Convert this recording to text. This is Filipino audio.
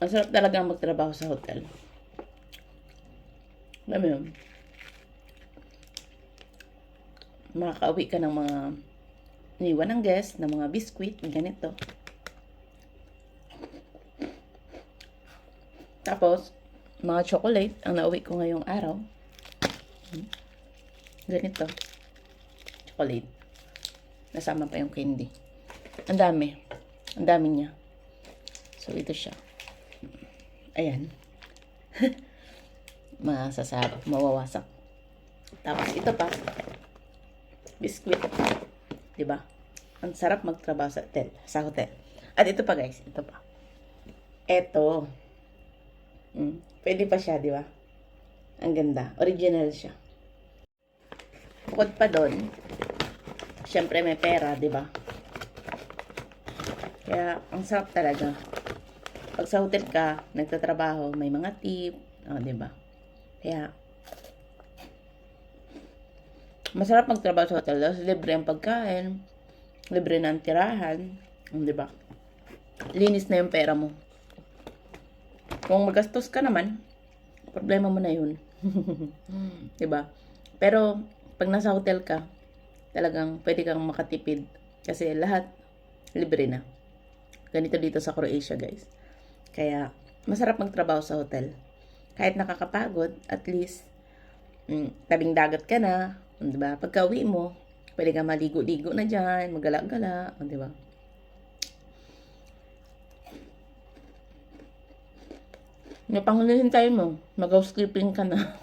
Ang sarap talaga magtrabaho sa hotel. Alam mo yun, makakauwi ka ng mga iniwan ng guest, ng mga biskwit, ganito. Tapos, mga chocolate, ang nauwi ko ngayong araw. Ganito. Chocolate. Nasama pa yung candy. Ang dami. Ang dami niya. So, ito siya. Ayan. Masasarap. Mawawasak. Tapos, ito pa. Biscuit. Diba? Ang sarap magtrabaho sa hotel. Sa hotel. At ito pa, guys. Ito pa. Ito. Pwede pa siya, di ba? Ang ganda. Original siya. Bukod pa doon, syempre may pera, di ba? Kaya, ang sarap talaga. Pag sa hotel ka, nagtatrabaho, may mga tip, di ba? Kaya, masarap magtrabaho sa hotel. Dahil libre ang pagkain, libre na ang tirahan, di ba? Linis na yung pera mo. Kung magastos ka naman, problema mo na yun. Diba? Pero, pag nasa hotel ka, talagang pwede kang makatipid. Kasi lahat, libre na. Ganito dito sa Croatia, guys. Kaya, masarap magtrabaho sa hotel. Kahit nakakapagod, at least, tabing dagat ka na. Diba? Pagka uwi mo, pwede kang maligo-ligo na dyan, magala-gala. Diba? Napangulihin tayo mo. Mag-housekeeping ka na.